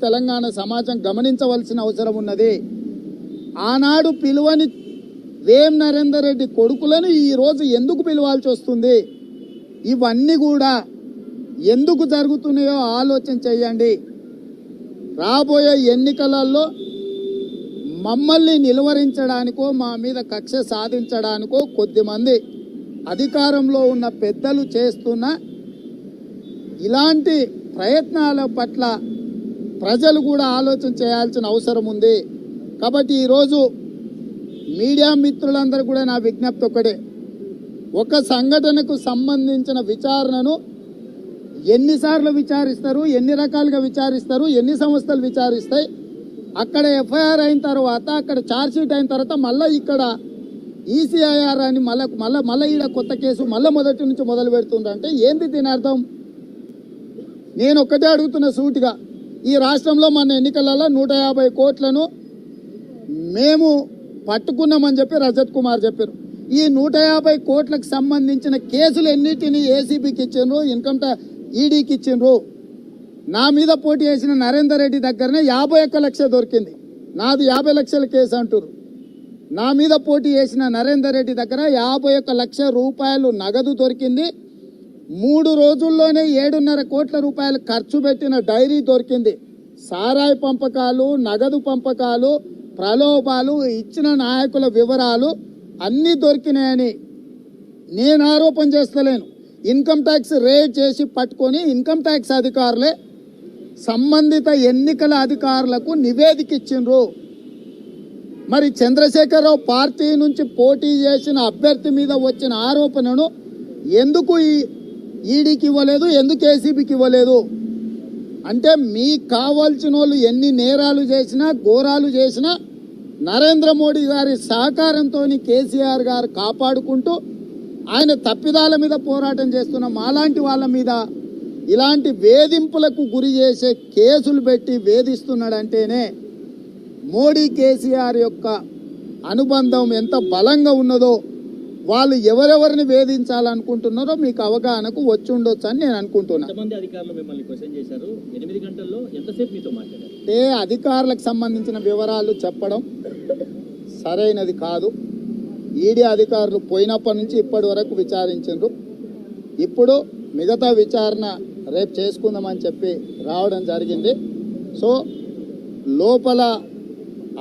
తెలంగాణ సమాజం గమనించవలసిన అవసరం ఉన్నది. ఆనాడు పిలువని వేం నరేందర్ రెడ్డి కొడుకులను ఈరోజు ఎందుకు పిలవాల్సి వస్తుంది? ఇవన్నీ కూడా ఎందుకు జరుగుతున్నాయో ఆలోచన చేయండి. రాబోయే ఎన్నికలలో మమ్మల్ని నిలువరించడానికో మా మీద కక్ష సాధించడానికో కొద్దిమంది అధికారంలో ఉన్న పెద్దలు చేస్తున్న ఇలాంటి ప్రయత్నాల పట్ల ప్రజలు కూడా ఆలోచన చేయాల్సిన అవసరం ఉంది. కాబట్టి ఈరోజు మీడియా మిత్రులందరూ కూడా నా విజ్ఞప్తి ఒకటే, ఒక సంఘటనకు సంబంధించిన విచారణను ఎన్నిసార్లు విచారిస్తారు, ఎన్ని రకాలుగా విచారిస్తారు, ఎన్ని సంస్థలు విచారిస్తాయి, అక్కడ ఎఫ్ఐఆర్ అయిన తర్వాత అక్కడ ఛార్జ్షీట్ అయిన తర్వాత మళ్ళీ ఇక్కడ ఈసీఐఆర్ అని మళ్ళీ ఈడ కొత్త కేసు మళ్ళీ మొదటి నుంచి మొదలు పెడుతుందంటే ఏంది దీని అర్థం? నేను ఒక్కటే అడుగుతున్న సూటిగా, ఈ రాష్ట్రంలో మన ఎన్నికలలో 150 కోట్లను మేము పట్టుకున్నామని చెప్పి రజత్ కుమార్ చెప్పారు. ఈ 150 కోట్లకు సంబంధించిన కేసులు ఎన్నిటిని ఏసీబీకి ఇచ్చిండ్రు, ఇన్కమ్ ఈడీకి ఇచ్చిండ్రు. నా మీద పోటీ చేసిన నరేందర్ రెడ్డి దగ్గరనే 51 లక్షలు దొరికింది. నాది 50 లక్షల కేసు అంటారు. నా మీద పోటీ చేసిన నరేందర్ రెడ్డి దగ్గర 51 లక్షల రూపాయలు నగదు దొరికింది. 3 రోజుల్లోనే 7.5 కోట్ల రూపాయలు ఖర్చు పెట్టిన డైరీ దొరికింది. సారాయి పంపకాలు, నగదు పంపకాలు, ప్రలోభాలు, ఇచ్చిన నాయకుల వివరాలు అన్నీ దొరికినాయని నేను ఆరోపణ చేస్తలేను. ఇన్కమ్ ట్యాక్స్ రేడ్ చేసి పట్టుకొని ఇన్కమ్ ట్యాక్స్ అధికారులే సంబంధిత ఎన్నికల అధికారులకు నివేదిక ఇచ్చిండ్రు. మరి చంద్రశేఖరరావు పార్టీ నుంచి పోటీ చేసిన అభ్యర్థి మీద వచ్చిన ఆరోపణను ఎందుకు ఈడీకి ఇవ్వలేదు, ఎందుకు ఏసీబీకి ఇవ్వలేదు? అంటే మీకు కావాల్సిన వాళ్ళు ఎన్ని నేరాలు చేసినా, ఘోరాలు చేసినా నరేంద్ర మోడీ గారి సహకారంతో కేసీఆర్ గారు కాపాడుకుంటూ ఆయన తప్పిదాల మీద పోరాటం చేస్తున్న మాలాంటి వాళ్ళ మీద ఇలాంటి వేధింపులకు గురి చేసే కేసులు పెట్టి వేధిస్తున్నాడంటేనే మోడీ కేసీఆర్ యొక్క అనుబంధం ఎంత బలంగా ఉన్నదో, వాళ్ళు ఎవరెవరిని వేధించాలనుకుంటున్నారో మీకు అవగాహనకు వచ్చి ఉండొచ్చు అని నేను అనుకుంటున్నాను. అంటే అధికారులకు సంబంధించిన వివరాలు చెప్పడం సరైనది కాదు. ఈడీ అధికారులు పోయినప్పటి నుంచి ఇప్పటి వరకు విచారించారు. ఇప్పుడు మిగతా విచారణ రేపు చేసుకుందామని చెప్పి రావడం జరిగింది. సో లోపల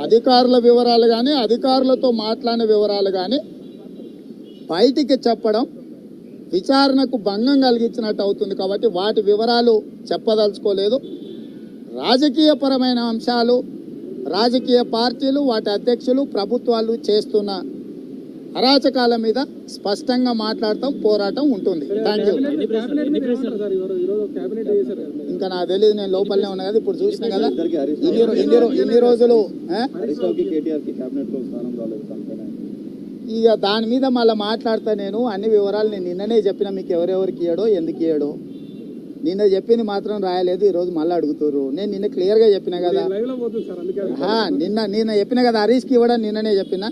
అధికారుల వివరాలు కానీ, అధికారులతో మాట్లాడిన వివరాలు కానీ బయటికి చెప్పడం విచారణకు భంగం కలిగించినట్టు అవుతుంది. కాబట్టి వాటి వివరాలు చెప్పదలుచుకోలేదు. రాజకీయపరమైన అంశాలు, రాజకీయ పార్టీలు, వాటి అధ్యక్షులు, ప్రభుత్వాలు చేస్తున్న అరాచకాల మీద స్పష్టంగా మాట్లాడతాం, పోరాటం ఉంటుంది. Thank you. ఇంకా నాకు తెలియదు, నేను లోపలనే ఉన్నా కదా, ఇప్పుడు చూసిన కదా ఇన్ని రోజులు. ఇక దాని మీద మళ్ళీ మాట్లాడతా. నేను అన్ని వివరాలు నేను నిన్ననే చెప్పిన, మీకు ఎవరెవరికి ఇయ్యడో ఎందుకు ఇయ్యడో నిన్న చెప్పింది మాత్రం రాయలేదు. ఈరోజు మళ్ళీ అడుగుతారు. నేను నిన్న క్లియర్గా చెప్పిన కదా, నిన్న చెప్పిన కదా, హరీష్కి ఇవ్వడం నిన్ననే చెప్పిన,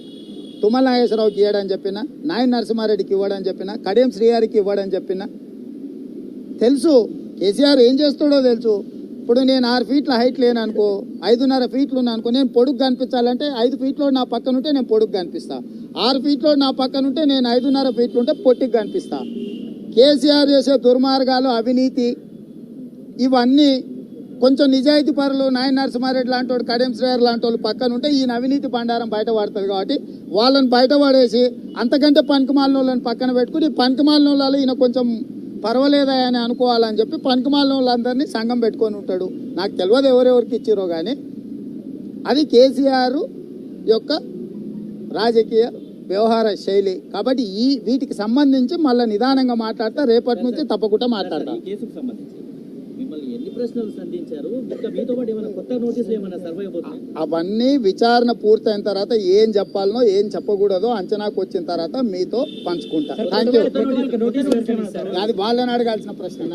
తుమ్మల నాగేశ్వరరావుకి ఇవ్వడని చెప్పిన, నాయన నరసింహారెడ్డికి ఇవ్వడని చెప్పిన, కడియం శ్రీగారికి ఇవ్వడని చెప్పిన. తెలుసు కేసీఆర్ ఏం చేస్తాడో తెలుసు. ఇప్పుడు నేను 6 ఫీట్ల హైట్ లేననుకో, 5.5 ఫీట్లు ఉన్నానుకో, నేను పొడుగు కనిపించాలంటే 5 ఫీట్లో నా పక్కన ఉంటే నేను పొడుగు కనిపిస్తా. 6 ఫీట్లో నా పక్కన ఉంటే నేను 5.5 ఫీట్లు ఉంటే పొట్టికి కనిపిస్తా. కేసీఆర్ చేసే దుర్మార్గాలు, అవినీతి, ఇవన్నీ కొంచెం నిజాయితీ పరులు నాయన నరసింహారెడ్డి లాంటి వాడు, కడియం శ్రీగారు లాంటి వాళ్ళు పక్కన ఉంటే ఈయన అవినీతి బండారం బయటపడుతుంది. కాబట్టి వాళ్ళని బయటపడేసి అంతకంటే పనికిమాలిన వాళ్ళని పక్కన పెట్టుకుని, పనికిమాలిన వాళ్ళు ఈయన కొంచెం పర్వాలేదా అని అనుకోవాలని చెప్పి పనికిమాలిన వాళ్ళందరినీ సంఘం పెట్టుకొని ఉంటాడు. నాకు తెలియదు ఎవరెవరికి ఇచ్చిరో కానీ అది కేసీఆర్ యొక్క రాజకీయ వ్యవహార శైలి. కాబట్టి వీటికి సంబంధించి మళ్ళీ నిదానంగా మాట్లాడతా, రేపటి నుంచి తప్పకుండా మాట్లాడతా. అవన్నీ విచారణ పూర్తయిన తర్వాత ఏం చెప్పాలనో ఏం చెప్పకూడదో అంచనాకు వచ్చిన తర్వాత మీతో పంచుకుంటా. Thank you. అది వాళ్ళని అడగాల్సిన ప్రశ్న.